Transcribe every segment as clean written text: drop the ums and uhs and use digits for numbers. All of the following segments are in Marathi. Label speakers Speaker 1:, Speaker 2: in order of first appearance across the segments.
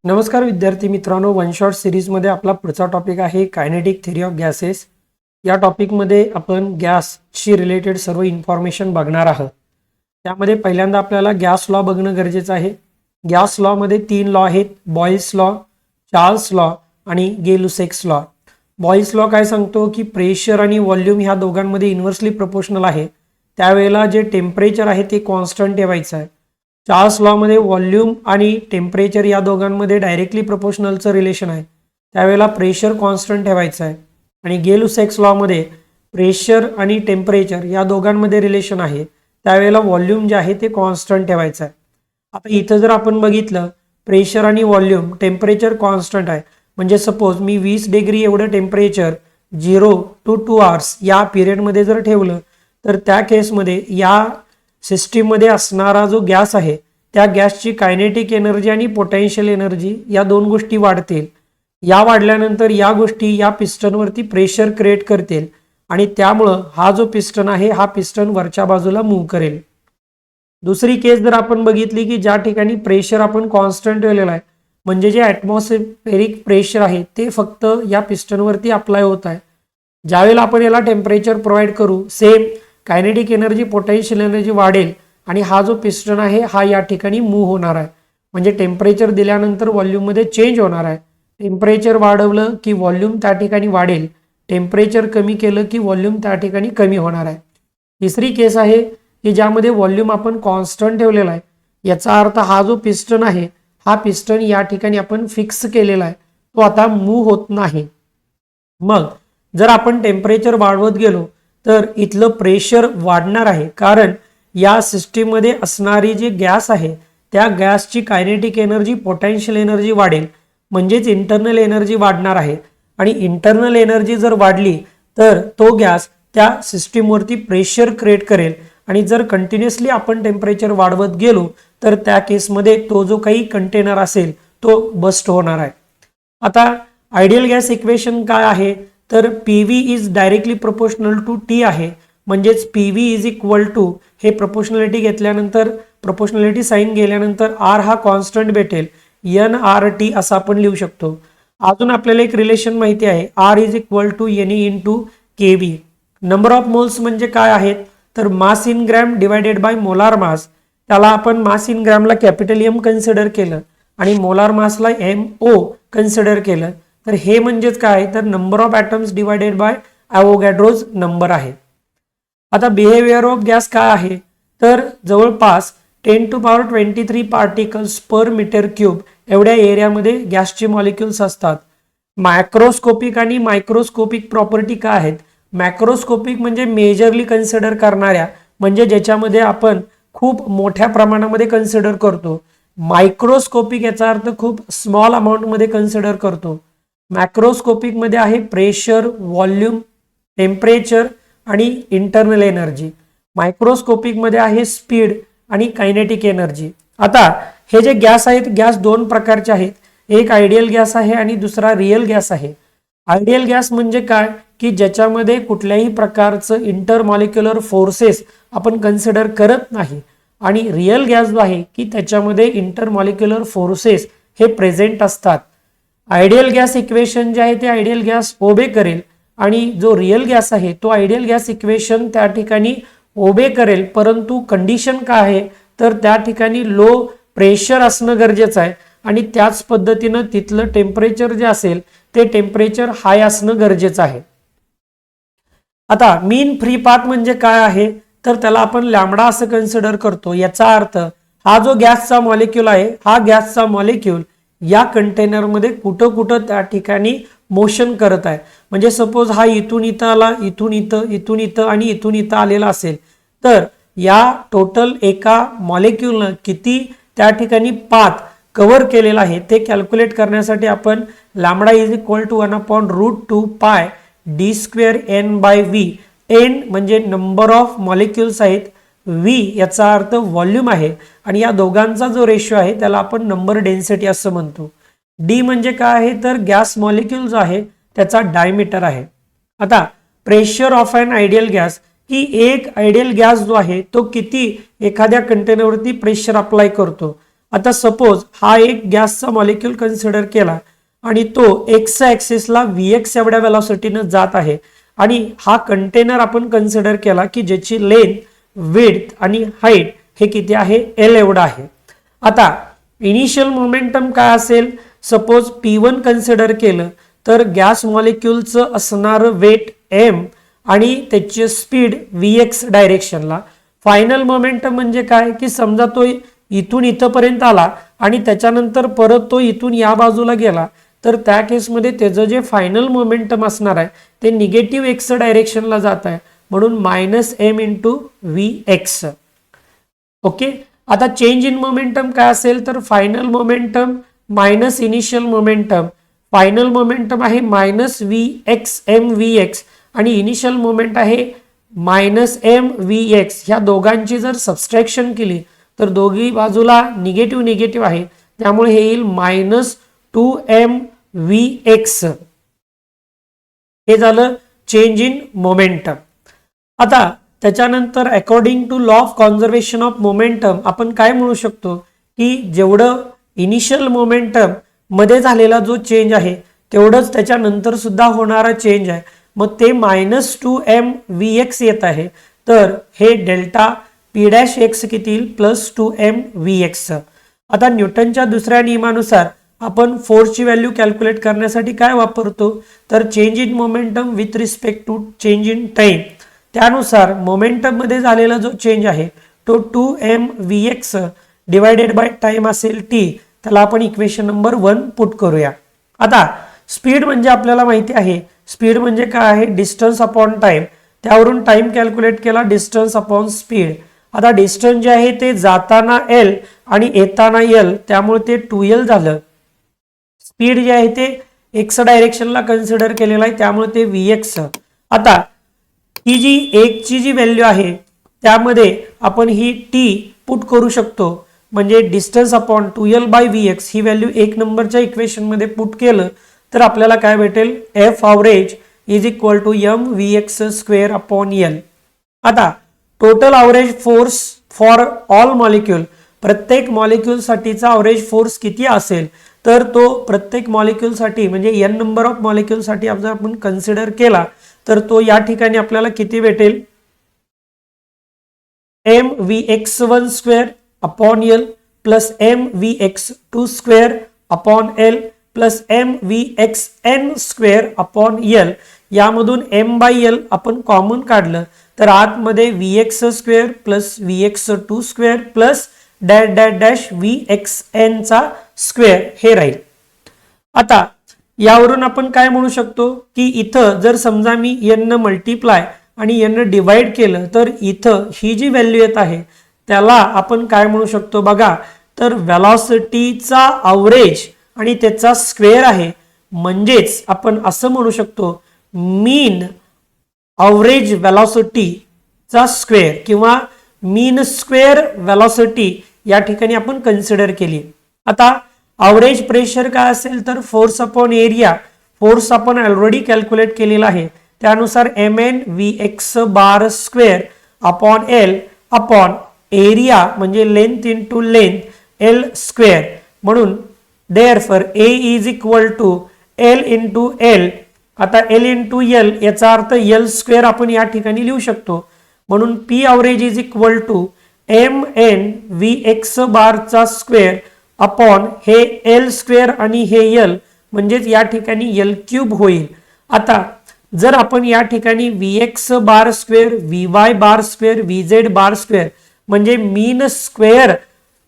Speaker 1: नमस्कार विद्यार्थी मित्रांनो, वन शॉट सिरीजमध्ये आपला पुढचा टॉपिक आहे कायनेटिक थेरी ऑफ गॅसेस. या टॉपिकमध्ये आपण गॅसशी रिलेटेड सर्व इन्फॉर्मेशन बघणार आहोत. त्यामध्ये पहिल्यांदा आपल्याला गॅस लॉ बघणं गरजेचं आहे. गॅस लॉमध्ये 3 लॉ आहेत: बॉयल्स लॉ, चार्ल्स लॉ आणि गे-लुसेक्स लॉ. बॉयल्स लॉ काय सांगतो की प्रेशर आणि व्हॉल्यूम ह्या दोघांमध्ये इन्व्हर्सली प्रोपोर्शनल आहे. त्यावेळेला जे टेम्परेचर आहे ते कॉन्स्टंट ठेवायचं आहे. चार्ल्स लॉमध्ये व्हॉल्यूम आणि टेम्परेचर या दोघांमध्ये डायरेक्टली प्रोपोर्शनलचं रिलेशन आहे. त्यावेळेला प्रेशर कॉन्स्टंट ठेवायचं आहे. आणि गे-लुसेक्स लॉमध्ये प्रेशर आणि टेम्परेचर या दोघांमध्ये रिलेशन आहे. त्यावेळेला व्हॉल्यूम जे आहे ते कॉन्स्टंट ठेवायचं आहे. आता इथं जर आपण बघितलं, प्रेशर आणि व्हॉल्यूम, टेम्परेचर कॉन्स्टंट आहे. म्हणजे सपोज मी 20 डिग्री एवढं टेम्परेचर 0 to 2 hours या पिरियडमध्ये जर ठेवलं, तर त्या केसमध्ये या सिस्टीममध्ये असणारा जो गॅस आहे त्या गॅसची कायनेटिक एनर्जी आणि पोटेन्शियल एनर्जी या दोन गोष्टी वाढतील. या वाढल्यानंतर या गोष्टी या पिस्टनवरती प्रेशर क्रिएट करतील आणि त्यामुळं हा जो पिस्टन आहे हा पिस्टन वरच्या बाजूला मूव्ह करेल. दुसरी केस जर आपण बघितली की ज्या ठिकाणी प्रेशर आपण कॉन्स्टंट ठेवलेला आहे, म्हणजे जे ॲटमॉस्फेरिक प्रेशर आहे ते फक्त या पिस्टनवरती अप्लाय होत आहे. ज्यावेळेला आपण याला टेम्परेचर प्रोव्हाइड करू, same kinetic energy, potential energy वाढेल आणि हा जो पिस्टन आहे हा या ठिकाणी मूव्ह होणार आहे. म्हणजे टेम्परेचर दिल्यानंतर व्हॉल्यूममध्ये चेंज होणार आहे. टेम्परेचर वाढवलं की व्हॉल्यूम त्या ठिकाणी वाढेल, टेम्परेचर कमी केलं की व्हॉल्यूम त्या ठिकाणी कमी होणार आहे. तिसरी केस आहे की ज्यामध्ये व्हॉल्यूम आपण कॉन्स्टंट ठेवलेला आहे. याचा अर्थ हा जो पिस्टन आहे हा पिस्टन या ठिकाणी आपण फिक्स केलेला आहे, तो आता मूव्ह होत नाही. मग जर आपण टेम्परेचर वाढवत गेलो तर इथलं प्रेशर वाढणार आहे, कारण या सिस्टीममध्ये असणारी जी गॅस आहे त्या गॅसची कायनेटिक एनर्जी, पोटेन्शियल एनर्जी वाढेल. म्हणजेच इंटरनल एनर्जी वाढणार आहे. आणि इंटरनल एनर्जी जर वाढली तर तो गॅस त्या सिस्टीमवरती प्रेशर क्रिएट करेल. आणि जर कंटिन्युअसली आपण टेम्परेचर वाढवत गेलो तर त्या केसमध्ये तो जो काही कंटेनर असेल तो बस्ट होणार आहे. आता आयडियल गॅस इक्वेशन काय आहे, तर PV is directly proportional to T आहे. म्हणजेच PV इज इक्वल टू, हे प्रोपोर्शनॅलिटी घेतल्यानंतर, प्रोपोर्शनॅलिटी साईन गेल्यानंतर R हा कॉन्स्टंट भेटेल, NRT असं आपण लिहू शकतो. अजून आपल्याला एक रिलेशन माहिती आहे, R is equal to NE into KV. Number of moles म्हणजे काय आहेत, तर mass in gram divided by molar mass. त्याला आपण मास इन ग्रॅमला कॅपिटल M कन्सिडर केलं आणि मोलार मासला MO कन्सिडर केलं, तर हे म्हणजेच काय, तर number of atoms divided by Avogadro's number आहे. आता बिहेवियर ऑफ गॅस काय आहे, तर जवळपास 10⁻23 पार्टिकल्स पर मीटर क्यूब एवढ्या एरियामध्ये गॅसचे मॉलिक्युल्स असतात. मॅक्रोस्कोपिक आणि मायक्रोस्कोपिक प्रॉपर्टी काय आहेत, मॅक्रोस्कोपिक म्हणजे मेजरली कन्सिडर करणाऱ्या, म्हणजे ज्याच्यामध्ये आपण खूप मोठ्या प्रमाणामध्ये कन्सिडर करतो. मायक्रोस्कोपिक याचा अर्थ खूप स्मॉल अमाऊंटमध्ये कन्सिडर करतो. मॅक्रोस्कोपिक मध्ये आहे प्रेशर, व्हॉल्यूम, टेम्परेचर आणि इंटरनल एनर्जी. मायक्रोस्कोपिक मध्ये आहे स्पीड आणि कायनेटिक एनर्जी. आता हे जे गॅस आहेत, गॅस दोन प्रकारचे आहेत. एक आयडियल गॅस आहे आणि दुसरा रिअल गॅस आहे. आयडियल गॅस म्हणजे काय, की ज्याच्यामध्ये कुठल्याही प्रकारचं इंटरमॉलिक्युलर फोर्सेस आपण कन्सिडर करत नाही. आणि रिअल गॅस जो आहे की त्याच्यामध्ये इंटरमॉलिक्युलर फोर्सेस हे प्रेझेंट असतात. आयडियल गॅस इक्वेशन जे आहे ते आयडियल गॅस ओबे करेल आणि जो रिअल गॅस आहे तो आयडियल गॅस इक्वेशन त्या ठिकाणी ओबे करेल, परंतु कंडिशन काय आहे, तर त्या ठिकाणी लो प्रेशर असणं गरजेचं आहे आणि त्याच पद्धतीनं तिथलं टेम्परेचर जे असेल ते टेम्परेचर हाय असणं गरजेचं आहे. आता मीन फ्री पाथ म्हणजे काय आहे, तर त्याला आपण लॅम्बडा असं कन्सिडर करतो. याचा अर्थ हा जो गॅसचा मॉलिक्यूल आहे, हा गॅसचा मॉलिक्यूल या कंटेनरमध्ये कुठं कुठं त्या ठिकाणी मोशन करत आहे. म्हणजे सपोज हा इथून इथं आला, इथून इथं, इथून इथं आणि इथून इथं आलेला असेल, तर या टोटल एका मॉलिक्यूलनं किती त्या ठिकाणी पाथ कव्हर केलेला आहे ते कॅल्क्युलेट करण्यासाठी आपण लॅम्बडा इज इक्वल टू 1/√2 पाय d² n/v. n म्हणजे नंबर ऑफ मॉलिक्युल्स आहेत, V याचा अर्थ व्हॉल्यूम आहे आणि या दोघांचा जो रेशो आहे त्याला आपण नंबर डेन्सिटी असं म्हणतो. D म्हणजे काय आहे, तर गॅस मॉलिक्यूल जो आहे त्याचा डायमीटर आहे. आता pressure of an ideal gas, की एक आयडियल गॅस जो आहे तो किती एखाद्या कंटेनरवरती प्रेशर अप्लाय करतो. आता सपोज हा एक गॅसचा मॉलिक्यूल कन्सिडर केला आणि तो एक्स ऍक्सिसला Vx एवढ्या वेलॉसिटीने जात आहे आणि हा कंटेनर आपण कन्सिडर केला की ज्याची लेंथ, विड्थ आणि हाईट हे किती आहे, L एवढा आहे. आता इनिशियल मोमेंटम काय असेल, सपोज P1 कन्सिडर केलं तर गॅस मॉलिक्यूलचं असणारं वेट m आणि त्याची स्पीड Vx डायरेक्शनला. फायनल मोमेंटम म्हणजे काय की समजा तो इथून इथपर्यंत आला आणि त्याच्यानंतर परत तो इथून या बाजूला गेला तर त्या केसमध्ये त्याचं जे फायनल मोमेंटम असणार आहे ते निगेटिव्ह एक्स डायरेक्शनला जात आहे, म्हणून -m × Vx. ओके. आता चेंज इन मोमेंटम काय असेल तर final momentum minus initial momentum. Final momentum आहे -Vx Vx आणि इनिशियल मोमेंट आहे -m Vx. ह्या दोघांची जर सबस्ट्रॅक्शन केली तर दोघी बाजूला निगेटिव्ह निगेटिव्ह आहे, त्यामुळे हे येईल -2m Vx. हे झालं चेंज इन मोमेंटम. आता त्याच्यानंतर according to law of conservation of momentum आपण काय म्हणू शकतो की जेवढं इनिशियल मोमेंटम मध्ये झालेला जो चेंज आहे तेवढंच त्याच्यानंतर सुद्धा होणारा चेंज आहे, मग ते -2m Vx येत आहे. तर हे डेल्टा P' किती येईल +2m Vx. आता न्यूटनच्या दुसऱ्या नियमानुसार आपण फोर्सची व्हॅल्यू कॅल्क्युलेट करण्यासाठी काय वापरतो तर change in momentum with respect to change in time. त्यानुसार मोमेंटम मध्ये झालेला जो चेंज आहे तो 2m Vx divided by time असेल t. त्याला आपण इक्वेशन नंबर 1 पुट करूया. आता स्पीड म्हणजे आपल्याला माहिती आहे, स्पीड म्हणजे काय आहे, डिस्टन्स अपॉन टाइम. त्यावरून टाइम कॅल्क्युलेट केला, डिस्टन्स अपॉन स्पीड. आता डिस्टन्स जे आहे ते जाताना L आणि येताना L, त्यामुळे ते 2L झालं. स्पीड जे आहे ते एक्स डायरेक्शनला कन्सिडर केलेला आहे, त्यामुळे ते Vx. आता ही जी एकची जी व्हॅल्यू आहे त्यामध्ये आपण ही t पुट करू शकतो, म्हणजे distance upon 2L by Vx ही व्हॅल्यू 1 नंबरच्या इक्वेशन मध्ये पुट केलं तर आपल्याला काय भेटेल, F average is equal to m Vx square upon L. आता total average force for all molecule, प्रत्येक मॉलिक्यूल साठीचा अवरेज फोर्स किती असेल तर तो प्रत्येक मॉलिक्यूल साठी म्हणजे n नंबर ऑफ मॉलिक्यूल साठी जर आपण कन्सिडर केला तर तो या ठिकाणी आपल्याला किती भेटेल, m Vx1 square upon L plus m Vx2 square upon L plus m Vxn square upon L. यामधून m बाय L आपण कॉमन काढलं तर आतमध्ये Vx square plus Vx2 square plus dash dash dash Vxn चा स्क्वेअर हे राहील. आता यावरून आपण काय म्हणू शकतो की इथं जर समजा मी n मल्टिप्लाय आणि n डिवाइड केलं तर इथं ही जी व्हॅल्यू येत आहे त्याला आपण काय म्हणू शकतो बघा, तर वेलॉसिटीचा अवरेज आणि त्याचा स्क्वेअर आहे. म्हणजेच आपण असं म्हणू शकतो मीन अवरेज वेलॉसिटीचा स्क्वेअर किंवा मीन स्क्वेअर वेलॉसिटी या ठिकाणी आपण कन्सिडर केली. आता अवरेज प्रेशर काय असेल तर फोर्स अपॉन एरिया. फोर्स आपण ऑलरेडी कॅल्क्युलेट केलेला आहे, त्यानुसार mn Vx bar square upon L upon area म्हणजे length into length L square. म्हणून therefore A is equal to L into L. आता L इंटू L याचा अर्थ L स्क्वेअर आपण या ठिकाणी लिहू शकतो, म्हणून P average is equal to mn Vx बारचा स्क्वेअर अपॉन हे L स्क्वेअर आणि हे L म्हणजेच या ठिकाणी L क्यूब होईल. आता जर आपण या ठिकाणी Vx बार स्क्वेअर Vy बार स्क्वेअर Vz बार स्क्वेअर म्हणजे मीन स्क्वेअर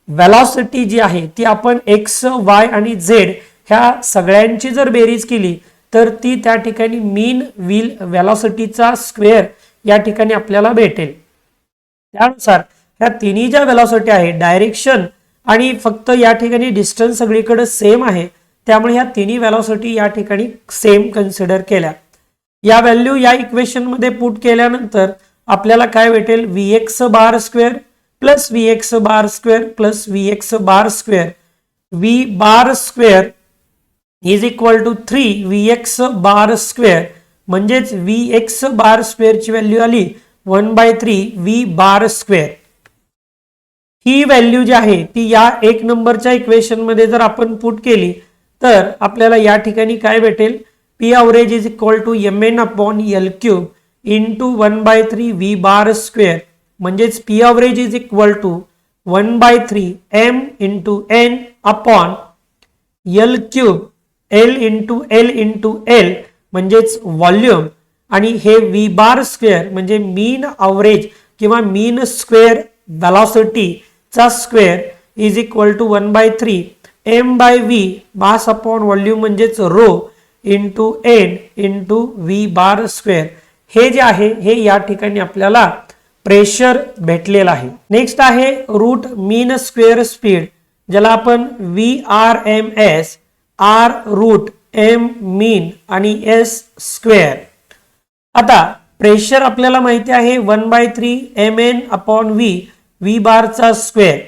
Speaker 1: वेलॉसिटी जी आहे ती आपण x, y आणि z ह्या सगळ्यांची जर बेरीज केली तर ती त्या ठिकाणी मीन वेलॉसिटीचा स्क्वेअर या ठिकाणी आपल्याला भेटेल. त्यानुसार ह्या तिन्ही ज्या वेलॉसिटी आहे डायरेक्शन आणि फक्त या ठिकाणी डिस्टन्स सगळीकडे सेम आहे, त्यामुळे ह्या तिन्ही वेलॉसिटी या ठिकाणी सेम कन्सिडर केल्या. या व्हॅल्यू या इक्वेशन मध्ये पुट केल्यानंतर आपल्याला काय भेटेल, Vx bar square plus Vx bar square plus Vx bar square V bar square is equal to 3 Vx bar square. म्हणजेच Vx बार स्क्वेअर ची व्हॅल्यू आली 1/3 V बार स्क्वेअर. ही व्हॅल्यू जी आहे ती या 1 नंबरच्या इक्वेशन मध्ये जर आपण पुट केली तर आपल्याला या ठिकाणी काय भेटेल, P average is equal to mn upon L cube into 1/3 V bar square, म्हणजेच P average is equal to 1/3 m into n upon L cube L into L म्हणजेच व्हॉल्यूम, आणि हे व्ही बार स्क्वेअर म्हणजे मीन अवरेज किंवा मीन स्क्वेअर वेलॉसिटी चा square is equal to 1/3 m by V mass upon volume म्हणजेच rho into N into V bar square. हे जे आहे हे या ठिकाणी आपल्याला प्रेशर भेटलेलं आहे. नेक्स्ट आहे रूट मीन स्क्वेअर स्पीड, ज्याला आपण VRMS, R रूट M मीन आणि S स्क्वेअर. आता प्रेशर आपल्याला माहिती आहे 1/3 mn अपॉन व्ही बारचा स्क्वेअर.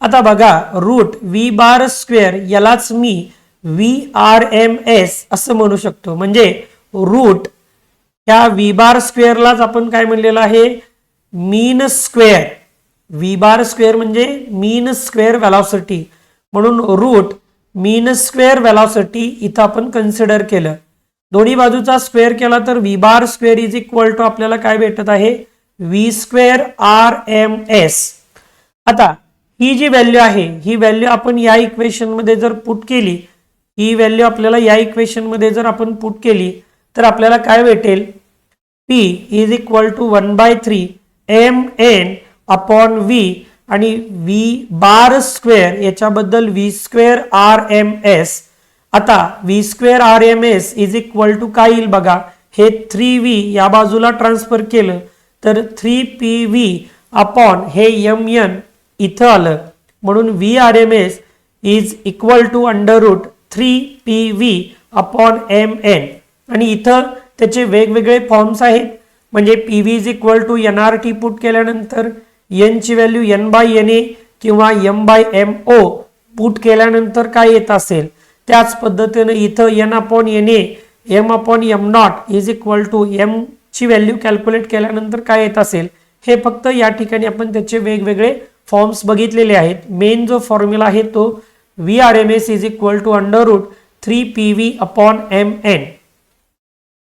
Speaker 1: आता बघा रूट व्ही बार स्क्वेअर यालाच मी VRMS असं म्हणू शकतो, म्हणजे रूट ह्या व्ही बार स्क्वेअरलाच आपण काय म्हणलेलं आहे, mean square. V bar square म्हणजे मीन स्क्वेअर वेलॉसिटी, म्हणून रूट मीन स्क्वेअर वेलॉसिटी इथं आपण कन्सिडर केलं. दोन्ही बाजूचा स्क्वेअर केला तर V bar square is equal to आपल्याला काय भेटत आहे, व्ही स्क्वेअर RMS. आता ही जी व्हॅल्यू आहे ही व्हॅल्यू आपण या इक्वेशन मध्ये जर पुट केली, ही व्हॅल्यू आपल्याला या इक्वेशन मध्ये जर आपण पुट केली तर आपल्याला काय भेटेल, P is equal to 1/3 mn upon V आणि व्ही बार स्क्वेअर याच्याबद्दल व्ही स्क्वेअर RMS. आता V square RMS is equal to काय येईल बघा, हे 3V या बाजूला ट्रान्सफर केलं तर 3PV अपॉन हे mn इथं आलं, म्हणून VRMS is equal to under root 3PV upon mn. आणि इथं त्याचे वेगवेगळे फॉर्म्स आहेत, म्हणजे PV is equal to NRT put केल्यानंतर n ची व्हॅल्यू n/NA किंवा m/MO पुट केल्यानंतर काय येत असेल, त्याच पद्धतीने इथं n/NA m/m0 is equal to m ची व्हॅल्यू कॅल्क्युलेट केल्यानंतर काय येत असेल, हे फक्त या ठिकाणी आपण त्याचे वेगवेगळे फॉर्म्स बघितलेले आहेत. मेन जो फॉर्म्युला आहे तो VRMS is equal to under root 3PV upon mn.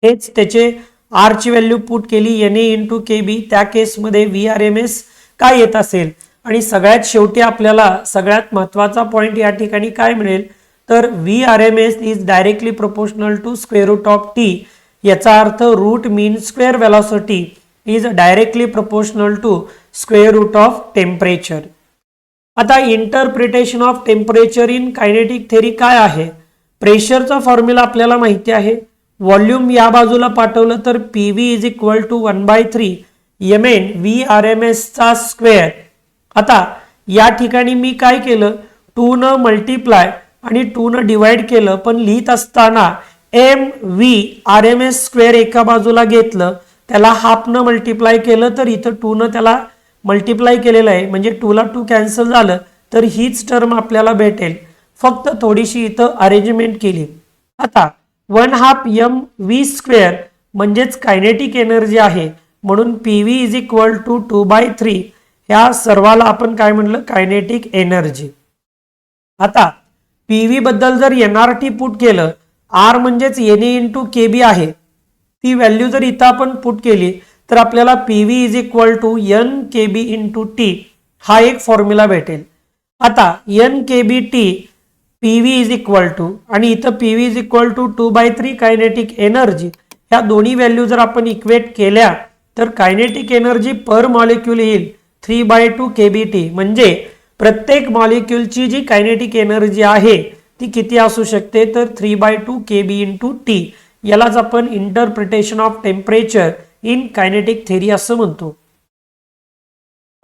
Speaker 1: हेच त्याचे R ची व्हॅल्यू पुट केली NA इंटू KB, त्या केसमध्ये VRMS काय येत असेल. आणि सगळ्यात शेवटी आपल्याला सगळ्यात महत्वाचा पॉइंट या ठिकाणी काय मिळेल, तर VRMS is directly proportional to square root of T. याचा अर्थ root mean square velocity is directly proportional to square root of temperature. आता interpretation of temperature in kinetic theory काय आहे, प्रेशरचा फॉर्म्युला आपल्याला माहिती आहे. व्हॉल्यूम या बाजूला पाठवलं तर PV is equal to 1/3 mn VRMS चा स्क्वेअर. आता या ठिकाणी मी काय केलं, 2 न मल्टिप्लाय आणि 2 न डिवाइड केलं, पण लिहित असताना MVRMS स्क्वेअर एका बाजूला घेतलं, त्याला हाफ न मल्टिप्लाय केलं तर इथं 2 न त्याला मल्टिप्लाय केलेलं आहे, म्हणजे 2 ला 2 कॅन्सल झालं तर हीच टर्म आपल्याला भेटेल. फक्त थोडीशी इथं अरेंजमेंट केली. आता 1/2 mv स्क्वेअर म्हणजेच कायनेटिक एनर्जी आहे, म्हणून PV इज इक्वल टू 2/3 ह्या सर्वाला आपण काय म्हणलं, कायनेटिक एनर्जी. आता PV बद्दल जर NRT पुट केलं, R म्हणजेच NA इंटू KB आहे, ती व्हॅल्यू जर इथं आपण पुट केली तर आपल्याला PV is equal to NKB into T हा एक फॉर्म्युला भेटेल. आता NKBT PV is equal to आणि इथं PV is equal to 2/3 kinetic energy, ह्या दोन्ही व्हॅल्यू जर आपण इक्वेट केल्या तर कायनेटिक एनर्जी पर मॉलिक्यूल येईल 3/2 KBT. म्हणजे प्रत्येक मॉलिक्यूलची जी कायनेटिक एनर्जी आहे ती किती असू शकते, तर 3/2 KB इंटू T. यालाच आपण interpretation of temperature in kinetic theory असं म्हणतो.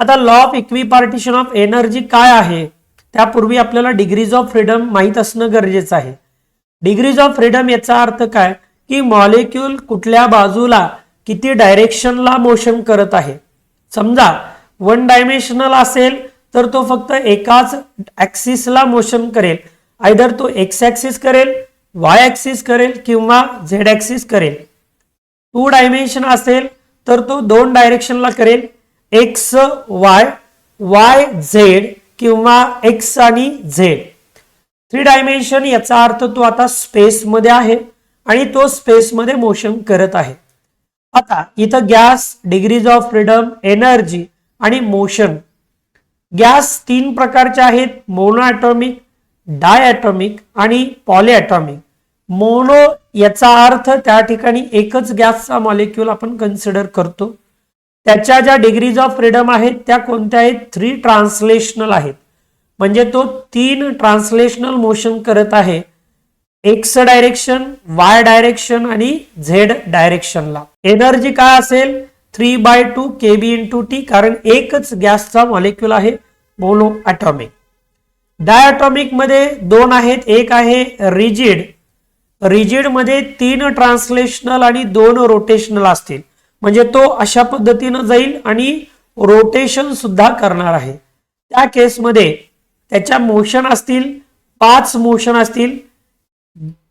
Speaker 1: आता लॉ ऑफ इक्विपार्टिशन ऑफ एनर्जी काय आहे, त्यापूर्वी आपल्याला डिग्रीज ऑफ फ्रीडम माहित असणं गरजेचं आहे. डिग्रीज ऑफ फ्रीडम याचा अर्थ काय, की मॉलिक्यूल कुठल्या बाजूला किती डायरेक्शनला मोशन करत आहे. समजा 1 डायमेन्शनल असेल तर तो फक्त एकाच ऍक्सिसला मोशन करेल, आयदर तो एक्स ऍक्सिस करेल, वाय ऍक्सिस करेल किंवा झेड ऍक्सिस करेल. 2 डायमेन्शन असेल तर तो 2 डायरेक्शनला करेल, एक्स वाय वाय झेड किंवा एक्स आणि झेड. 3 डायमेन्शन याचा अर्थ तो आता स्पेसमध्ये आहे आणि तो स्पेसमध्ये मोशन करत आहे. आता इथं gas, degrees of freedom, energy आणि मोशन. गॅस 3 प्रकारचे आहेत, मोनो ॲटॉमिक, डायॲटॉमिक आणि पॉलीॲटॉमिक. मोनो याचा अर्थ त्या ठिकाणी एकच गॅसचा मॉलिक्यूल आपण कन्सिडर करतो. त्याच्या ज्या डिग्रीज ऑफ फ्रीडम आहेत त्या कोणत्या आहेत? 3 ट्रान्सलेशनल आहेत. म्हणजे तो 3 ट्रान्सलेशनल मोशन करत आहे, एक्स डायरेक्शन, वाय डायरेक्शन आणि झेड डायरेक्शनला. एनर्जी काय असेल? 3/2 kb/t, कारण एकच गॅसचा मॉलिक्यूल आहे मोनो ॲटॉमिक. डायॲटॉमिक मध्ये 2 आहेत, एक आहे रिजिड. रिजिड मध्ये 3 ट्रान्सलेशनल आणि 2 रोटेशनल असतील. म्हणजे तो अशा पद्धतीनं जाईल आणि रोटेशन सुद्धा करणार आहे. त्या केसमध्ये त्याच्या मोशन असतील 5 मोशन असतील,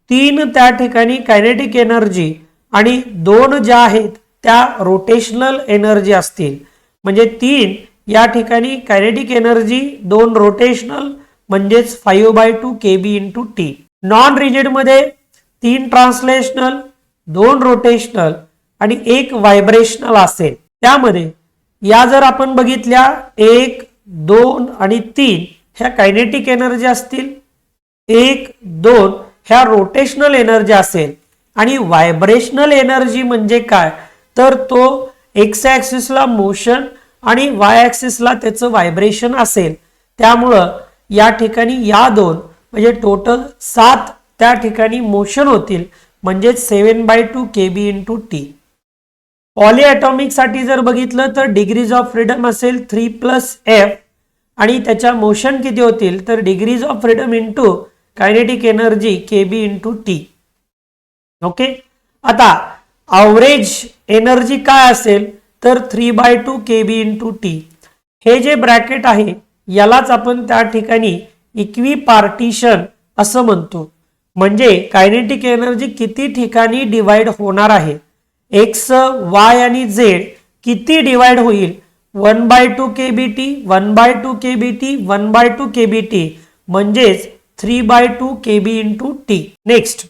Speaker 1: 3 त्या ठिकाणी कायनेटिक एनर्जी आणि 2 ज्या आहेत त्या रोटेशनल एनर्जी असतील. म्हणजे 3 या ठिकाणी कायनेटिक एनर्जी, 2 रोटेशनल, म्हणजेच 5/2 kb/t. नॉन रिजिड मध्ये 3 ट्रान्सलेशनल, 2 रोटेशनल आणि 1 व्हायब्रेशनल असेल. त्यामध्ये या जर आपण बघितल्या 1, 2 आणि 3 ह्या कायनेटिक एनर्जी असतील, 1, 2 ह्या रोटेशनल एनर्जी असेल आणि व्हायब्रेशनल एनर्जी म्हणजे काय? तर तो एक्स ॲक्सिसला मोशन आणि वाय ॲक्सिसला त्याचं व्हायब्रेशन असेल. त्यामुळं या ठिकाणी या 2 म्हणजे टोटल 7 त्या ठिकाणी मोशन होतील, म्हणजे 7/2 kb/t. पॉलीॲटॉमिक साठी जर बघितलं तर डिग्रीज ऑफ फ्रीडम असेल 3+f आणि त्याच्या मोशन किती होतील? तर degrees of freedom into kinetic energy kb/t. Okay. आता ॲव्हरेज एनर्जी काय असेल? तर 3/2 kb/t. हे जे ब्रॅकेट आहे यालाच आपण त्या ठिकाणी इक्वी पार्टिशन असं म्हणतो. म्हणजे कायनेटिक एनर्जी किती ठिकाणी डिवाइड होणार आहे, एक्स, वाय आणि झेड किती डिवाइड होईल? 1/2 kbt, 1/2 kbt, 1/2 kbt, म्हणजेच 3/2 kb/t. नेक्स्ट,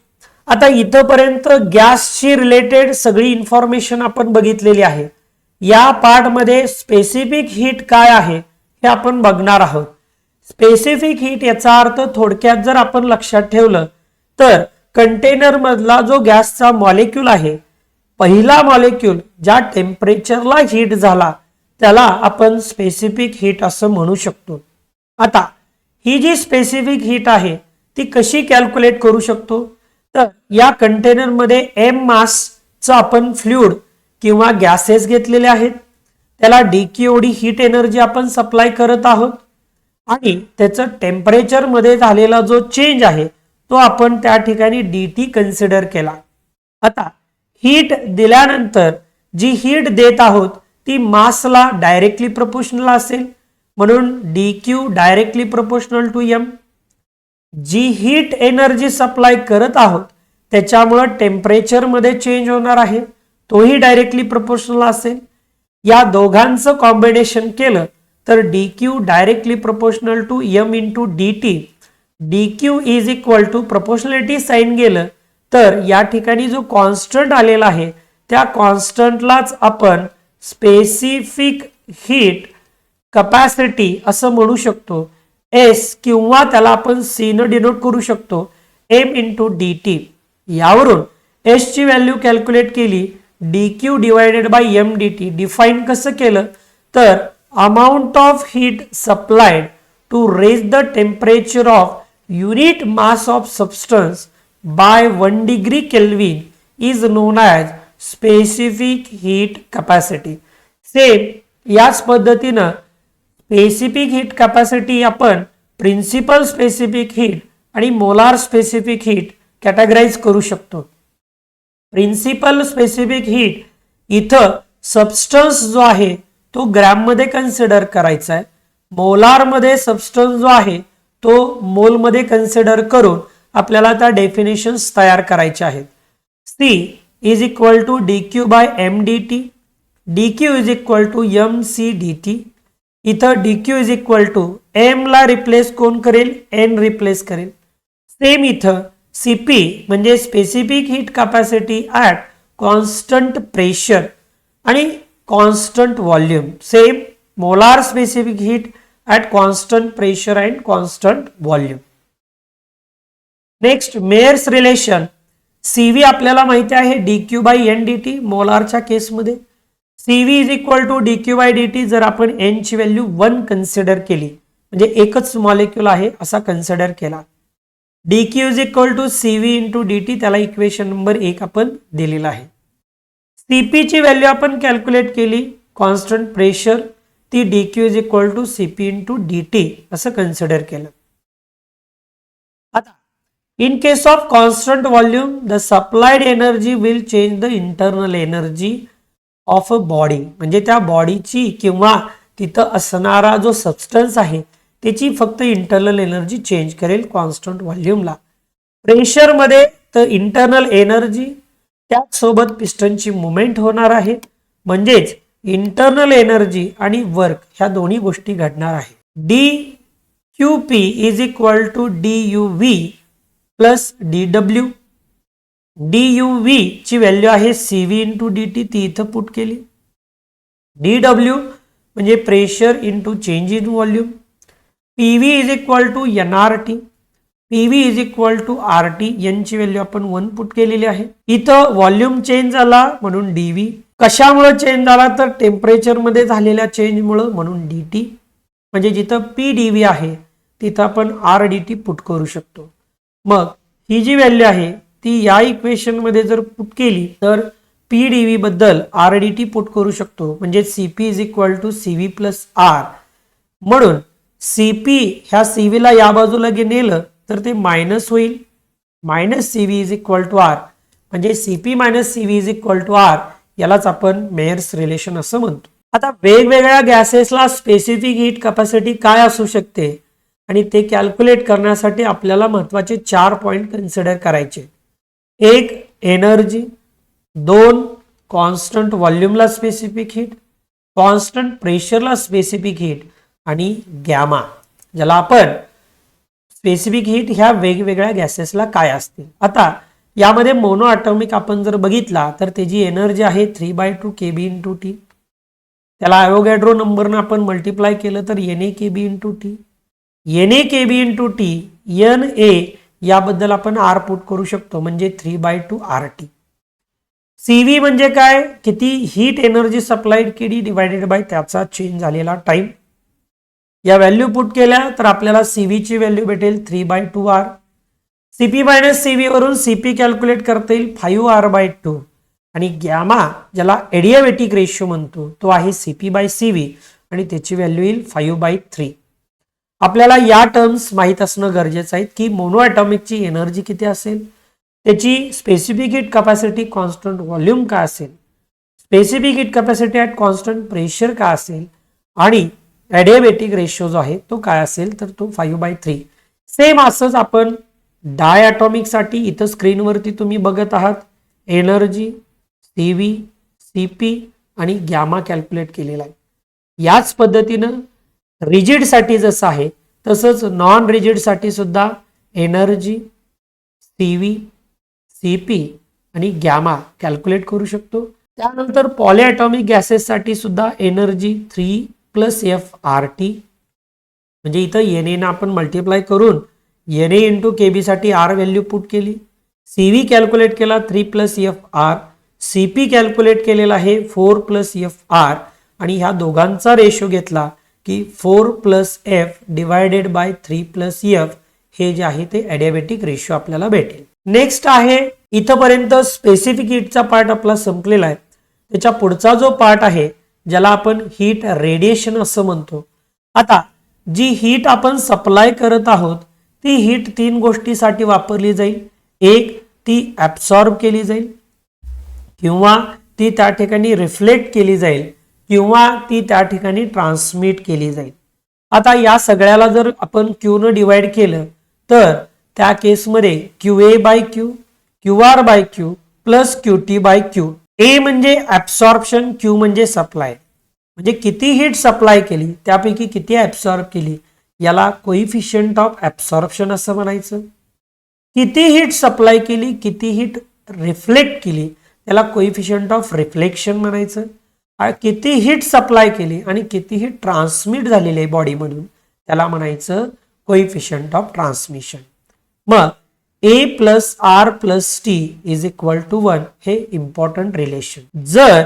Speaker 1: आता इथपर्यंत गॅसशी रिलेटेड सगळी इन्फॉर्मेशन आपण बघितलेली आहे. या पार्ट मध्ये स्पेसिफिक हीट काय आहे हे आपण बघणार आहोत. स्पेसिफिक हीट याचा अर्थ थोडक्यात जर आपण लक्षात ठेवलं तर कंटेनर मधला जो गॅसचा मॉलिक्यूल आहे, पहिला मॉलिक्यूल ज्या टेम्परेचरला हीट झाला त्याला आपण स्पेसिफिक हीट असं म्हणू शकतो. आता ही जी स्पेसिफिक हीट आहे ती कशी कॅल्क्युलेट करू शकतो? तर या कंटेनर मध्ये m मासचं आपण फ्लुइड किंवा गॅसेस घेतलेले आहेत, त्याला dqod हीट एनर्जी आपण सप्लाय करत आहोत आणि त्याचं टेम्परेचर मध्ये झालेला जो चेंज आहे तो आपण त्या ठिकाणी dt कन्सिडर केला. आता हीट दिल्यानंतर जी हीट देत आहोत ती मासला डायरेक्टली प्रोपोर्शनल असेल, म्हणून dq directly proportional to m. जी हीट एनर्जी सप्लाय करत आहोत त्याच्यामुळे टेम्परेचर मध्ये चेंज होणार आहे, तोही डायरेक्टली प्रोपोर्शनल असेल. या दोघांचं कॉम्बिनेशन केलं तर dq directly proportional to m into dt. dq is equal to proportionality sign गेलं तर या ठिकाणी जो कॉन्स्टंट आलेला आहे त्या कॉन्स्टंटलाच आपण स्पेसिफिक हीट कॅपॅसिटी असं म्हणू शकतो. S किंवा त्याला आपण C न डिनोट करू शकतो, m इंटू dt. यावरून S ची व्हॅल्यू कॅल्क्युलेट केली, dq divided by m dt. Define कसं केलं तर amount of heat supplied to raise the temperature of unit mass of substance by 1 degree kelvin is known as specific heat capacity. Same याच पद्धतीनं स्पेसिफिक हीट कॅपॅसिटी आपण प्रिन्सिपल स्पेसिफिक हीट आणि मोलार स्पेसिफिक हीट कॅटेगराइज करू शकतो. प्रिन्सिपल स्पेसिफिक हीट इथं सबस्टन्स जो आहे तो ग्रॅम मध्ये कन्सिडर करायचा आहे, मोलार मध्ये सबस्टन्स जो आहे तो मोल मध्ये कन्सिडर करून आपल्याला त्या डेफिनेशन्स तयार करायच्या आहेत. C is equal to dq by m dt, dq is equal to mc dt. इथं DQ is equal to M ला रिप्लेस कोण करेल, एन रिप्लेस करेल. सेम इथं CP म्हणजे specific heat capacity at constant pressure आणि constant volume. Same molar specific heat at constant pressure and constant volume. Next Mayer's relation. CV आपल्याला माहिती आहे DQ बाय NDT मोलारच्या केसमध्ये. CV is equal to DQ by DT जर आपण N ची व्हॅल्यू 1 कन्सिडर केली म्हणजे एकच मॉलिक्यूल आहे असा कन्सिडर केला. DQ is equal to CV into DT त्याला इक्वेशन नंबर 1 आपण दिलेला आहे. CP ची व्हॅल्यू आपण कॅल्क्युलेट केली कॉन्स्टंट प्रेशर ती DQ is equal to CP into DT असं कन्सिडर केलं. आता in case of constant volume the supplied energy will change the internal energy of a body. म्हणजे त्या बॉडीची किंवा तिथं असणारा जो सबस्टन्स आहे त्याची फक्त इंटरनल एनर्जी चेंज करेल कॉन्स्टंट व्हॉल्यूमला. प्रेशर मध्ये तर इंटरनल एनर्जी त्याचसोबत पिस्टनची मुवमेंट होणार आहे म्हणजेच इंटरनल एनर्जी आणि वर्क ह्या दोन्ही गोष्टी घडणार आहे. DQP is equal to DUV plus DW. DUV ची व्हॅल्यू आहे CV इंटू DT ती इथं पुट केली. DW म्हणजे pressure into change in volume. PV is equal to NRT. PV is equal to RT. यांची व्हॅल्यू आपण 1 पुट केलेली आहे. इथं व्हॉल्यूम चेंज झाला म्हणून DV. कशामुळे चेंज झाला तर टेम्परेचर मध्ये झालेल्या चेंजमुळे म्हणून DT. म्हणजे जिथं PdV आहे तिथं आपण RDT पुट करू शकतो. मग ही जी व्हॅल्यू आहे ती या इक्वेशन मध्ये जर पुट केली तर PdV बद्दल RDT पुट करू शकतो म्हणजे CP is equal to CV plus R. म्हणून CP ह्या CV ला या बाजूला नेलं तर ते मायनस होईल minus CV is equal to R म्हणजे CP minus CV is equal to R. यालाच आपण मेयर्स रिलेशन असं म्हणतो. आता वेगवेगळ्या गॅसेसला स्पेसिफिक हीट कॅपॅसिटी काय असू शकते आणि ते कॅल्क्युलेट करण्यासाठी आपल्याला महत्त्वाचे 4 पॉइंट कन्सिडर करायचे. 1 एनर्जी, 2 कॉन्स्टंट व्हॉल्यूमला स्पेसिफिक हीट, कॉन्स्टंट प्रेशरला स्पेसिफिक हीट आणि गॅमा ज्याला आपण स्पेसिफिक हीट ह्या वेगवेगळ्या गॅसेसला काय असते. आता यामध्ये मोनो ॲटॉमिक आपण जर बघितला तर त्याची एनर्जी आहे 3/2 KB इंटू T. त्याला ॲव्होगॅड्रो नंबरनं आपण मल्टिप्लाय केलं तर NA KB into T. NA KB into T NA याबद्दल आपण R पुट करू शकतो म्हणजे 3/2 RT. CV म्हणजे काय किती हीट एनर्जी सप्लाइड केली डिवायडेड बाय त्याचा चेंज झालेला टाइम. या व्हॅल्यू पुट केल्या तर आपल्याला CV ची व्हॅल्यू भेटेल 3/2 R. CP मायनस CV वरून CP कॅल्क्युलेट करता येईल 5R/2 आणि गॅमा ज्याला एडियाबॅटिक रेशो म्हणतो तो आहे CP/CV आणि त्याची व्हॅल्यू येईल 5/3. आपल्याला या टर्म्स माहित असणं गरजेचं आहे की मोनो ॲटॉमिकची एनर्जी किती असेल, त्याची specific heat capacity constant volume काय असेल, specific heat capacity at constant pressure काय असेल आणि ॲडियाबॅटिक रेशो जो आहे तो काय असेल तर तो 5/3. सेम असंच आपण डाय ॲटॉमिकसाठी इथं स्क्रीनवरती तुम्ही बघत आहात एनर्जी, CV, CP आणि गॅमा कॅल्क्युलेट केलेला आहे. याच पद्धतीनं रिजिड साठी जसं आहे तसंच नॉन रिजिड साठी सुद्धा एनर्जी, CV, CP आणि गॅमा कॅल्क्युलेट करू शकतो. त्यानंतर पॉलीॲटॉमिक गॅसेस साठी सुद्धा एनर्जी 3 + F RT म्हणजे इथं NA ना आपण मल्टिप्लाय करून NA इंटू KB साठी R व्हॅल्यू पुट केली. CV कॅल्क्युलेट केला 3 + F R. CP कॅल्क्युलेट केलेला आहे 4 + F R आणि ह्या दोघांचा रेशो घेतला की 4 + F डिवायडेड बाय 3 + F हे जे आहे ते ॲडियाबॅटिक रेशो आपल्याला भेटेल. नेक्स्ट आहे इथपर्यंत स्पेसिफिक हीटचा पार्ट आपला संपलेला आहे. त्याच्या पुढचा जो पार्ट आहे ज्याला आपण हीट रेडिएशन असं म्हणतो. आता जी हीट आपण सप्लाय करत आहोत ती हीट 3 गोष्टीसाठी वापरली जाईल. एक ती ॲब्सॉर्ब केली जाईल किंवा ती त्या ठिकाणी रिफ्लेक्ट केली जाईल किंवा ती त्या ठिकाणी ट्रान्समिट केली जाईल. आता या सगळ्याला जर आपण Q न डिवाइड केलं तर त्या केसमध्ये QA/Q, QR/Q plus QT/Q. A म्हणजे ॲब्सॉर्प्शन, Q म्हणजे सप्लाय. म्हणजे किती हीट सप्लाय केली त्यापैकी किती ऍब्सॉर्ब केली याला कोइफिशियंट ऑफ ऍब्सॉर्प्शन असं म्हणायचं. किती हीट सप्लाय केली किती हीट रिफ्लेक्ट केली त्याला कोइफिशियंट ऑफ रिफ्लेक्शन म्हणायचं. किती हीट सप्लाय केली आणि किती हीट ट्रान्समिट झालेली आहे बॉडीमधून त्याला म्हणायचं कोइफिशियंट ऑफ ट्रान्समिशन. मग A plus R plus T is equal to 1 हे इम्पॉर्टंट रिलेशन. जर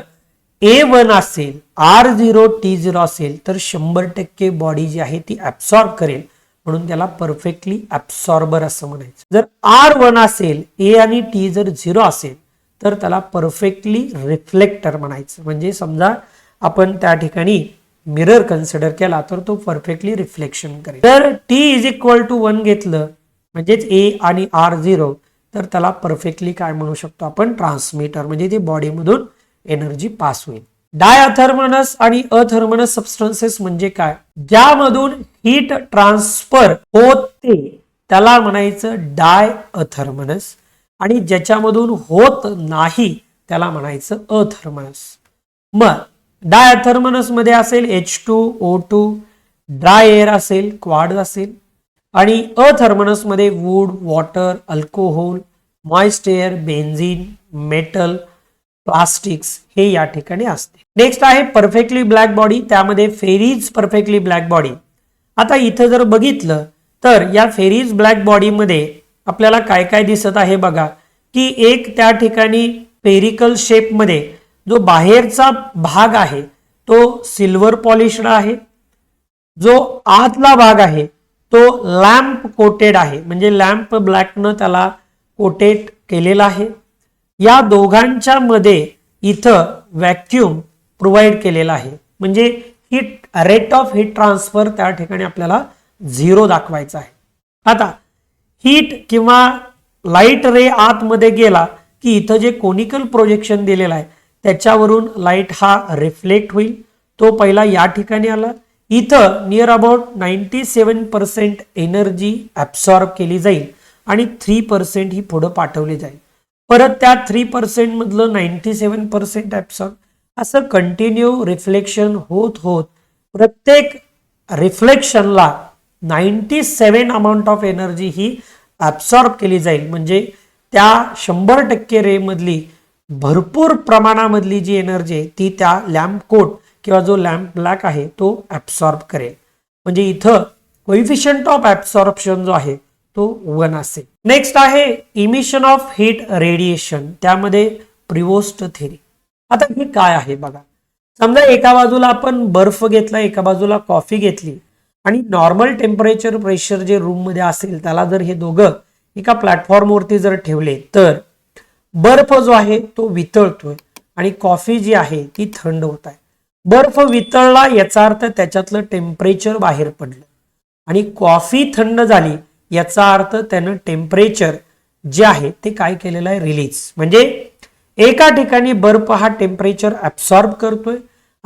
Speaker 1: A1 असेल R0 T0 असेल तर 100% बॉडी जी आहे ती ऍब्सॉर्ब करेल म्हणून त्याला परफेक्टली ऍब्सॉर्बर असं म्हणायचं. जर R1 असेल A आणि T जर 0 असेल तर त्याला परफेक्टली रिफ्लेक्टर म्हणायचं. म्हणजे समजा आपण त्या ठिकाणी मिरर कन्सिडर केला तर तो परफेक्टली रिफ्लेक्शन करेल. जर T इज इक्वल टू 1 घेतलं म्हणजेच A आणि R0 तर त्याला परफेक्टली काय म्हणू शकतो आपण ट्रान्समीटर म्हणजे ते बॉडीमधून एनर्जी पास होईल. डायथर्मनस आणि अथर्मनस सबस्टन्सेस म्हणजे काय ज्यामधून हीट ट्रान्सफर होते त्याला म्हणायचं डाय अथर्मनस आणि ज्याच्यामधून होत नाही त्याला म्हणायचं अथर्मनस. मग डायथर्मनस मध्ये असेल H2O2 ड्राय एअर असेल क्वाड असेल आणि अथर्मनस मध्ये wood water alcohol moist air benzene metal plastics हे या ठिकाणी असते. नेक्स्ट आहे परफेक्टली ब्लॅक बॉडी त्यामध्ये फेरीज परफेक्टली ब्लॅक बॉडी. आता इथं जर बघितलं तर या फेरीज ब्लॅक बॉडी मध्ये आपल्याला काय काय दिसत आहे बघा की एक त्या ठिकाणी पेरिकल शेप मध्ये जो बाहेरचा भाग आहे तो सिल्वर पॉलिश्ड आहे. जो आतला भाग आहे तो लॅम्प कोटेड आहे म्हणजे लॅम्प ब्लॅकनं त्याला कोटेड केलेला आहे. या दोघांच्या मध्ये इथं व्हॅक्यूम प्रोव्हाइड केलेला आहे म्हणजे heat rate of heat transfer त्या ठिकाणी आपल्याला 0 दाखवायचा आहे. आता हीट किंवा लाईट रे आतमध्ये गेला की इथं जे कोनिकल प्रोजेक्शन दिलेलं आहे त्याच्यावरून लाईट हा रिफ्लेक्ट होईल. तो पहिला या ठिकाणी आला. इथं नियर अबाउट 97% एनर्जी ऍब्सॉर्ब केली जाईल आणि 3% ही पुढे पाठवली जाईल. परत त्या 3% मधलं 97% ऍब्सॉर्ब असं कंटिन्यू रिफ्लेक्शन होत होत प्रत्येक रिफ्लेक्शनला 97 amount of energy he absorb केली जाईल. म्हणजे त्या 100% रे मधली भरपूर प्रमाणामधली जी एनर्जी आहे ती त्या लॅम्प कोट किंवा जो लॅम्प ब्लॅक आहे तो ऍब्सॉर्ब करेल. म्हणजे इथं कोइफिशियंट ऑफ ऍब्सॉर्प्शन जो आहे तो 1 असेल. नेक्स्ट आहे इमिशन ऑफ हीट रेडिएशन त्यामध्ये प्रिवोस्ट थेरी. आता हे काय आहे बघा समजा एका बाजूला आपण बर्फ घेतला एका बाजूला कॉफी घेतली आणि नॉर्मल टेम्परेचर प्रेशर जे रूम मध्ये असेल त्याला जर हे दोघं एका प्लॅटफॉर्मवरती जर ठेवले तर बर्फ जो आहे तो वितळतोय आणि कॉफी जी आहे ती थंड होत आहे. बर्फ वितळला याचा अर्थ त्याच्यातलं टेम्परेचर बाहेर पडलं आणि कॉफी थंड झाली याचा अर्थ त्यानं टेम्परेचर जे आहे ते काय केलेलं आहे रिलीज. म्हणजे एका ठिकाणी बर्फ हा टेम्परेचर ऍब्सॉर्ब करतोय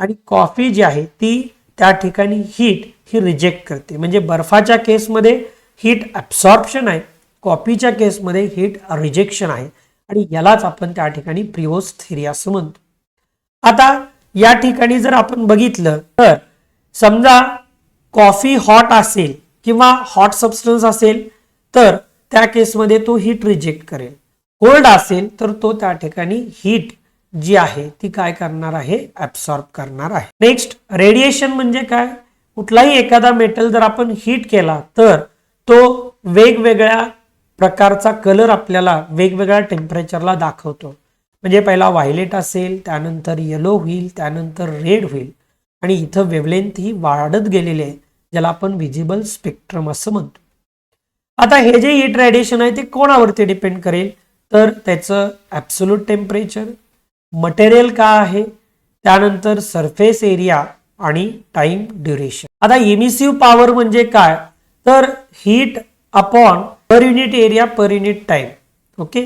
Speaker 1: आणि कॉफी जी आहे ती त्या ठिकाणी हीट ही रिजेक्ट करते. म्हणजे बर्फाच्या केसमध्ये हीट ऍब्सॉर्प्शन आहे कॉफीच्या केसमध्ये हीट रिजेक्शन आहे आणि यालाच आपण त्या ठिकाणी प्रिवोस्ट थेरी असं म्हणतो. आता या ठिकाणी जर आपण बघितलं तर समजा कॉफी हॉट असेल किंवा हॉट सबस्टन्स असेल तर त्या केसमध्ये तो हीट रिजेक्ट करेल. कोल्ड असेल तर तो त्या ठिकाणी हीट जी आहे ती काय करणार आहे ऍब्सॉर्ब करणार आहे. नेक्स्ट रेडिएशन म्हणजे काय कुठलाही एखादा मेटल जर आपण हीट केला तर तो वेगवेगळ्या प्रकारचा कलर आपल्याला वेगवेगळ्या टेम्परेचरला दाखवतो. म्हणजे पहिला व्हायलेट असेल त्यानंतर येलो होईल त्यानंतर रेड होईल आणि इथं वेवलेंथ ही वाढत गेलेली आहे ज्याला आपण विजिबल स्पेक्ट्रम असं म्हणतो. आता हे जे हीट रेडिएशन आहे ते कोणावरती डिपेंड करेल तर त्याचं ॲब्सोल्यूट टेम्परेचर मटेरियल काय आहे त्यानंतर सरफेस एरिया आणि टाइम ड्युरेशन. आता इमिसिव्ह पॉवर म्हणजे काय तर heat upon per unit area per unit time. Okay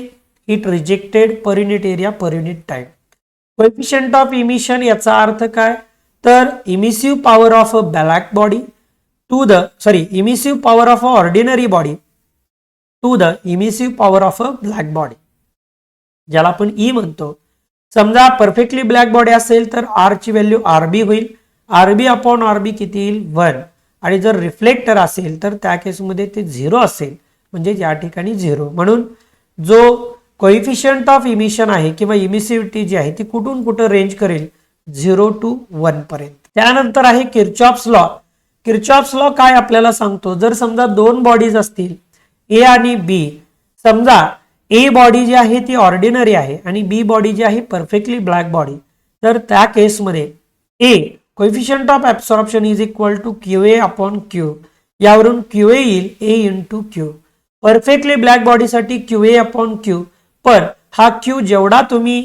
Speaker 1: heat rejected per unit area per unit time. Coefficient of emission याचा अर्थ काय तर emissive power of a black body to the emissive power of a ordinary body to the emissive power of a black body ज्याला आपण ई म्हणतो. समजा परफेक्टली ब्लॅक बॉडी असेल तर आर ची व्हॅल्यू आरबी होईल RB अपॉन RB किती येईल 1 आणि जर रिफ्लेक्टर असेल तर त्या केसमध्ये ते 0 असेल म्हणजे या ठिकाणी 0. म्हणून जो कोएफिशियंट ऑफ इमिशन आहे किंवा इमिसिव्हिटी जी आहे ती कुठून कुठं रेंज करेल 0 to 1 पर्यंत. त्यानंतर आहे किर्चॉफ्स लॉ. किर्चॉफ्स लॉ काय आपल्याला सांगतो, जर समजा दोन बॉडीज असतील ए आणि बी, समजा ए बॉडी जी आहे ती ऑर्डिनरी आहे आणि बी बॉडी जी आहे परफेक्टली ब्लॅक बॉडी, तर त्या केसमध्ये A coefficient of absorption is equal to QA upon Q. यावरून QA येईल A into Q. Perfectly black बॉडीसाठी QA अपॉन Q, पण हा Q जेवढा तुम्ही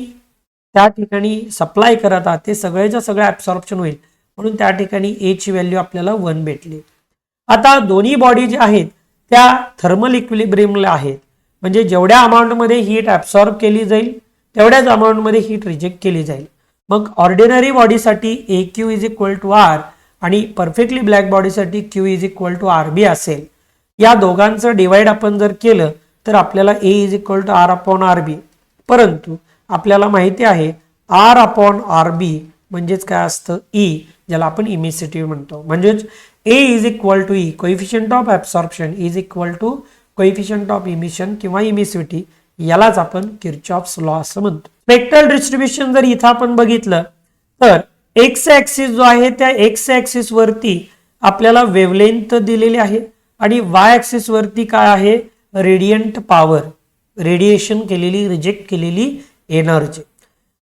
Speaker 1: त्या ठिकाणी सप्लाय करत आहात ते सगळ्याच्या सगळं ऍब्सॉर्प्शन होईल, म्हणून त्या ठिकाणी A ची व्हॅल्यू आपल्याला 1 भेटली. आता दोन्ही बॉडी ज्या आहेत त्या थर्मल इक्विलिब्रियमला आहेत, म्हणजे जेवढ्या अमाऊंटमध्ये हीट ऍब्सॉर्ब केली जाईल तेवढ्याच अमाऊंटमध्ये हीट रिजेक्ट केली जाईल. मग ऑर्डिनरी बॉडीसाठी AQ is equal to R आणि परफेक्टली ब्लॅक बॉडीसाठी Q is equal to RB असेल. या दोघांचं डिवाइड आपण जर केलं तर आपल्याला A is equal to R upon RB, परंतु आपल्याला माहिती आहे R अपॉन RB म्हणजेच काय असतं E, ज्याला आपण इमिसिव्हिटी म्हणतो. म्हणजेच A is equal to E coefficient of absorption is equal to coefficient of emission किंवा इमिसिव्हिटी, यालाच आपण किर्चॉफ्स लॉ असं म्हणतो. स्पेक्ट्रल डिस्ट्रीब्युशन जर इथं आपण बघितलं तर एक्स ऍक्सिस जो आहे त्या एक्स ऍक्सिस वरती आपल्याला वेव्हलेंथ दिलेली आहे आणि वाय ऍक्सिस वरती काय आहे रेडियंट पॉवर, रेडिएशन केलेली रिजेक्ट केलेली एनर्जी.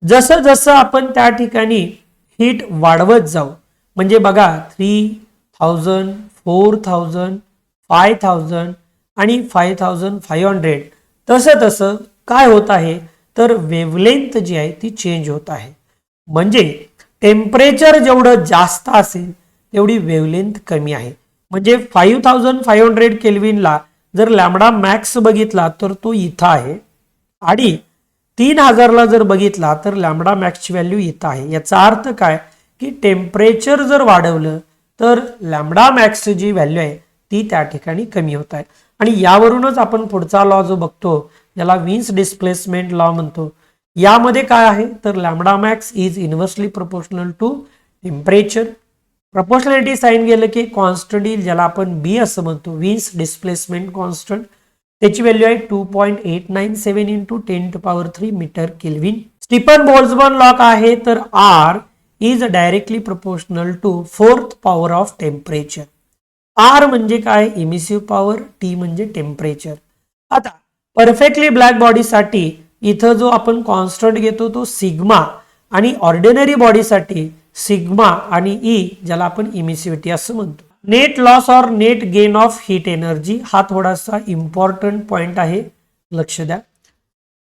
Speaker 1: जसं जसं आपण त्या ठिकाणी हीट वाढवत जाऊ, म्हणजे बघा 3000, 4000, 5000 आणि 5500, तसं तसं काय होत आहे तर वेव्हलेंथ जी आहे ती चेंज होत आहे. म्हणजे टेम्परेचर जेवढं जास्त असेल तेवढी वेव्हलेंथ कमी आहे. म्हणजे 5500 केल्विनला जर लॅम्बडा मॅक्स बघितला तर तो इथं आहे आणि 3000 ला जर बघितला तर लॅम्बडा मॅक्सची व्हॅल्यू इथं आहे. याचा अर्थ काय की टेम्परेचर जर वाढवलं तर लॅम्बडा मॅक्स जी व्हॅल्यू आहे ती त्या ठिकाणी कमी होत आहे. आणि यावरूनच आपण पुढचा लॉ जो बघतो ज्याला विन्स डिस्प्लेसमेंट लॉ म्हणतो, यामध्ये काय आहे तर lambda max is inversely proportional to temperature. Proportionality sign गेलं की कॉन्स्टंट येईल ज्याला आपण बी असं म्हणतो, विन्स डिस्प्लेसमेंट कॉन्स्टंट. त्याची व्हॅल्यू आहे 2.897 इंटू 10⁻³ metre kelvin. Stefan Boltzmann law काय आहे तर R is directly proportional to 4th power of temperature. R म्हणजे काय इमिसिव्ह पॉवर, T म्हणजे टेम्परेचर. आता परफेक्टली ब्लॅक बॉडीसाठी इथं जो आपण कॉन्स्टंट घेतो तो सिग्मा आणि ऑर्डिनरी बॉडीसाठी सिग्मा आणि E ज्याला आपण इमिसिव्हिटी असं म्हणतो. नेट लॉस और net gain of heat energy हा थोडासा इम्पॉर्टंट पॉइंट आहे, लक्ष द्या.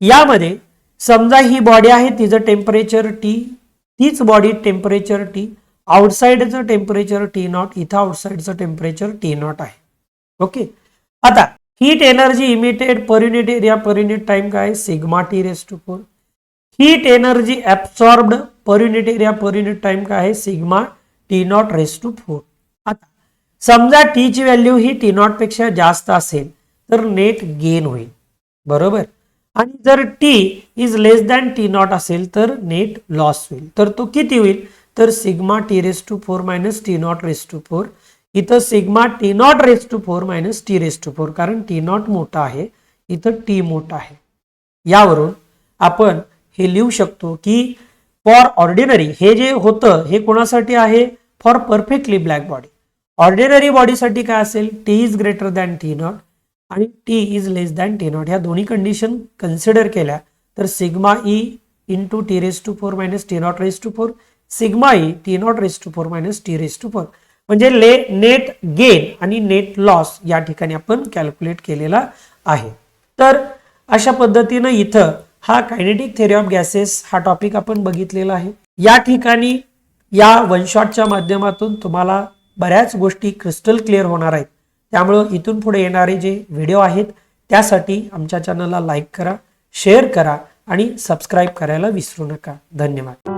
Speaker 1: यामध्ये समजा ही बॉडी आहे तिचं टेम्परेचर T, तीच बॉडी टेम्परेचर T, आउटसाइडचं टेम्परेचर T0, इथं आउटसाइडचं टेम्परेचर T0 आहे. ओके. आता heat energy emitted per unit area per unit time काय sigma T⁴. Heat energy absorbed per unit area per unit time काय आहे सिग्मा T0⁴. आता समजा T ची व्हॅल्यू ही T0 पेक्षा जास्त असेल तर नेट गेन होईल, बरोबर. आणि जर T is less than T0 असेल तर नेट लॉस होईल. तर तो किती होईल तर सिग्मा T⁴ मायनस T0⁴. इथं सिग्मा T0⁴ मायनस T⁴, कारण T0 मोठा आहे इथं T मोठा आहे. यावरून आपण हे लिहू शकतो की फॉर ऑर्डिनरी हे जे होतं हे कोणासाठी आहे for perfectly black body. Ordinary बॉडीसाठी काय असेल T is greater than T0 आणि T is less than T0. ह्या दोन्ही कंडिशन कन्सिडर केल्या तर sigma E into T⁴ minus T0⁴, sigma E T0⁴ minus T⁴. म्हणजे नेट गेन आणि नेट लॉस या ठिकाणी आपण कॅल्क्युलेट केलेला आहे. तर अशा पद्धतीनं इथं हा कायनेटिक थेरी ऑफ गॅसेस हा टॉपिक आपण बघितलेला आहे. या ठिकाणी या वन शॉटच्या माध्यमातून तुम्हाला बऱ्याच गोष्टी क्रिस्टल क्लिअर होणार आहेत. त्यामुळं इथून पुढे येणारे जे व्हिडिओ आहेत त्यासाठी आमच्या चॅनलला लाईक करा, शेअर करा आणि सबस्क्राईब करायला विसरू नका. धन्यवाद.